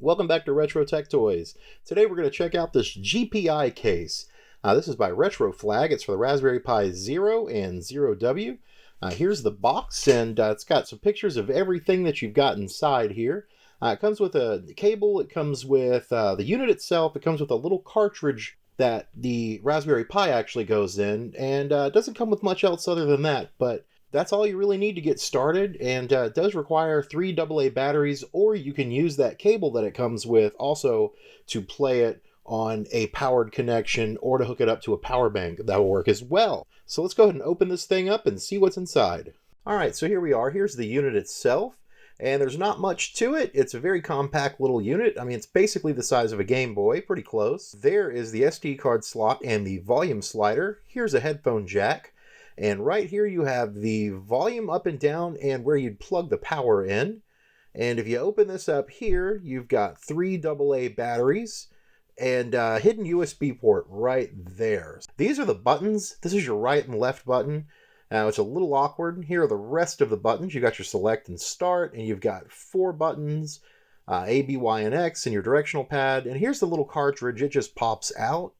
Welcome back to Retro Tech Toys. Today we're going to check out this GPI case. This is by Retroflag. It's for the Raspberry Pi 0 and 0W. Here's the box, and it's got some pictures of everything that you've got inside here. It comes with a cable, it comes with the unit itself, it comes with a little cartridge that the Raspberry Pi actually goes in, and it doesn't come with much else other than that, but that's all you really need to get started, and it does require 3 AA batteries, or you can use that cable that it comes with also to play it on a powered connection or to hook it up to a power bank. That will work as well. So let's go ahead and open this thing up and see what's inside. Alright, so here we are. Here's the unit itself, and there's not much to it. It's a very compact little unit. I mean, it's basically the size of a Gameboy, pretty close. There is the SD card slot and the volume slider. Here's a headphone jack. And right here you have the volume up and down and where you'd plug the power in. And if you open this up here, you've got 3 AA batteries and a hidden USB port right there. These are the buttons. This is your right and left button. Now it's a little awkward. Here are the rest of the buttons. You've got your select and start, and you've got 4 buttons, A, B, Y, and X, and your directional pad. And here's the little cartridge. It just pops out.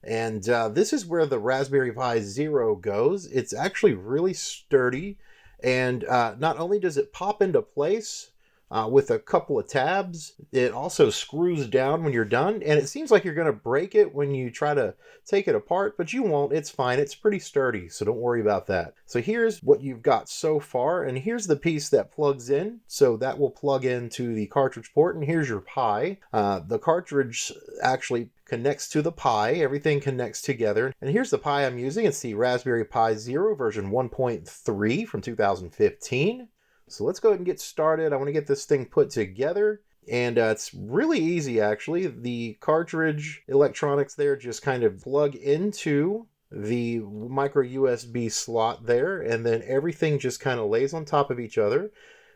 And this is where the Raspberry Pi 0 goes. It's actually really sturdy, and not only does it pop into place with a couple of tabs, it also screws down when you're done, and it seems like you're going to break it when you try to take it apart, but you won't. It's fine. It's pretty sturdy, so don't worry about that. So here's what you've got so far, and here's the piece that plugs in, so that will plug into the cartridge port, and here's your Pi. The cartridge actually connects to the Pi. Everything connects together. And here's the Pi I'm using. It's the Raspberry Pi 0 version 1.3 from 2015. So let's go ahead and get started. I want to get this thing put together. And it's really easy, actually. The cartridge electronics there just kind of plug into the micro USB slot there. And then everything just kind of lays on top of each other.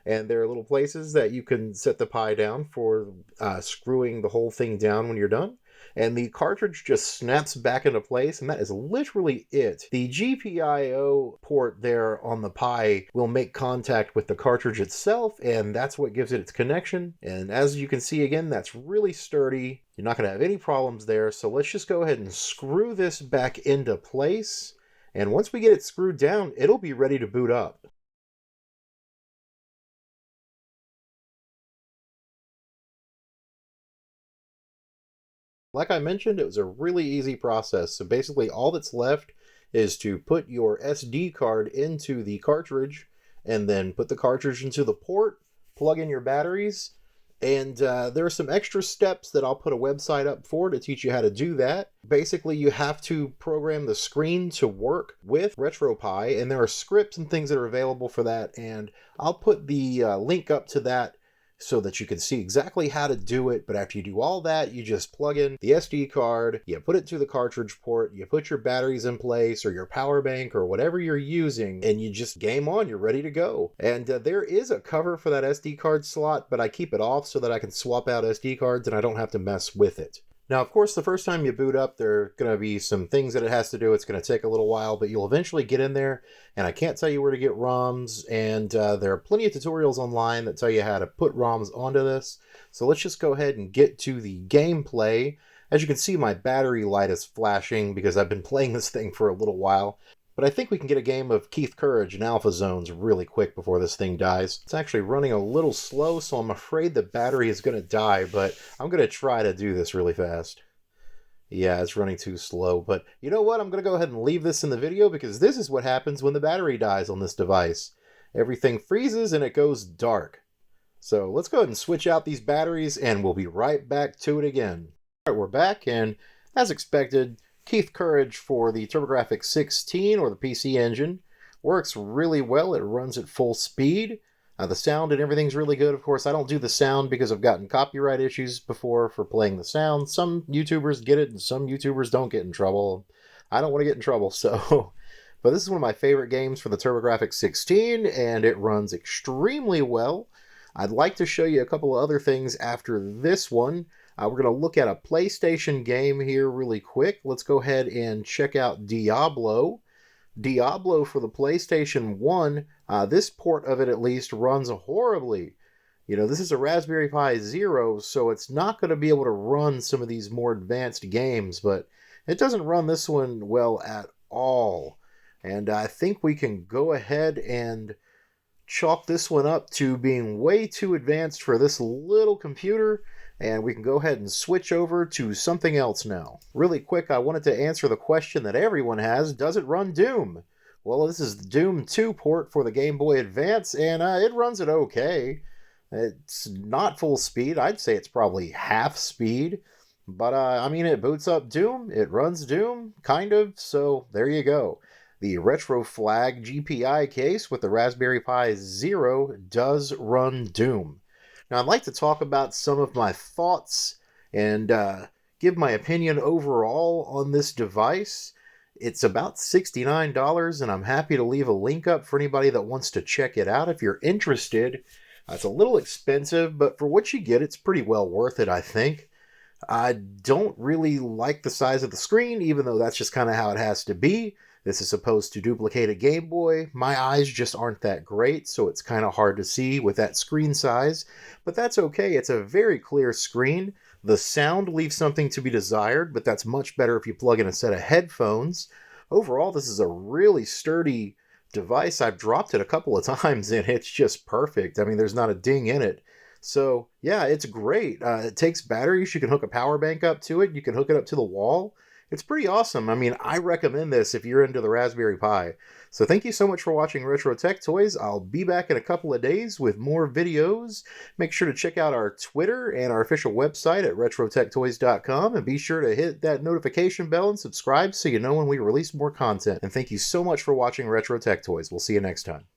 And there are little places that you can set the Pi down for screwing the whole thing down when you're done. And the cartridge just snaps back into place, and that is literally it. The GPIO port there on the Pi will make contact with the cartridge itself, and that's what gives it its connection. And as you can see again, that's really sturdy. You're not going to have any problems there, so let's just go ahead and screw this back into place. And once we get it screwed down, it'll be ready to boot up. Like I mentioned, it was a really easy process. So basically all that's left is to put your SD card into the cartridge and then put the cartridge into the port, plug in your batteries, and there are some extra steps that I'll put a website up for to teach you how to do that. Basically, you have to program the screen to work with RetroPie, and there are scripts and things that are available for that, and I'll put the link up to that so that you can see exactly how to do it. But after you do all that, you just plug in the SD card, you put it to the cartridge port, you put your batteries in place or your power bank or whatever you're using, and you just game on, you're ready to go. And there is a cover for that SD card slot, but I keep it off so that I can swap out SD cards and I don't have to mess with it. Now, of course, the first time you boot up, there are going to be some things that it has to do. It's going to take a little while, but you'll eventually get in there, and I can't tell you where to get ROMs, and there are plenty of tutorials online that tell you how to put ROMs onto this. So let's just go ahead and get to the gameplay. As you can see, my battery light is flashing because I've been playing this thing for a little while. But I think we can get a game of Keith Courage in Alpha Zones really quick before this thing dies. It's actually running a little slow, so I'm afraid the battery is going to die, but I'm going to try to do this really fast. Yeah, it's running too slow, but you know what? I'm going to go ahead and leave this in the video because this is what happens when the battery dies on this device. Everything freezes and it goes dark. So let's go ahead and switch out these batteries and we'll be right back to it again. All right, we're back, and as expected, Keith Courage for the TurboGrafx 16 or the PC Engine works really well. It runs at full speed. The sound and everything's really good. Of course, I don't do the sound because I've gotten copyright issues before for playing the sound. Some YouTubers get it and some YouTubers don't get in trouble. I don't want to get in trouble, so... But this is one of my favorite games for the TurboGrafx 16, and it runs extremely well. I'd like to show you a couple of other things after this one. We're going to look at a PlayStation game here really quick. Let's go ahead and check out Diablo. Diablo for the PlayStation 1, this port of it at least runs horribly. This is a Raspberry Pi Zero, so it's not going to be able to run some of these more advanced games, but it doesn't run this one well at all. And I think we can go ahead and chalk this one up to being way too advanced for this little computer, and we can go ahead and switch over to something else now. Really quick, I wanted to answer the question that everyone has: does it run Doom? Well, this is the Doom 2 port for the Game Boy Advance, and it runs it okay. It's not full speed. I'd say it's probably half speed. But, it boots up Doom. It runs Doom, kind of. So, there you go. The Retroflag GPI case with the Raspberry Pi Zero does run Doom. Now, I'd like to talk about some of my thoughts and give my opinion overall on this device. It's about $69, and I'm happy to leave a link up for anybody that wants to check it out if you're interested. It's a little expensive, but for what you get, it's pretty well worth it, I think. I don't really like the size of the screen, even though that's just kind of how it has to be. This is supposed to duplicate a Game Boy. My eyes just aren't that great, so it's kind of hard to see with that screen size. But that's okay. It's a very clear screen. The sound leaves something to be desired, but that's much better if you plug in a set of headphones. Overall, this is a really sturdy device. I've dropped it a couple of times, and it's just perfect. There's not a ding in it. So, yeah, it's great. It takes batteries. You can hook a power bank up to it. You can hook it up to the wall. It's pretty awesome. I recommend this if you're into the Raspberry Pi. So thank you so much for watching Retro Tech Toys. I'll be back in a couple of days with more videos. Make sure to check out our Twitter and our official website at retrotechtoys.com, and be sure to hit that notification bell and subscribe so you know when we release more content. And thank you so much for watching Retro Tech Toys. We'll see you next time.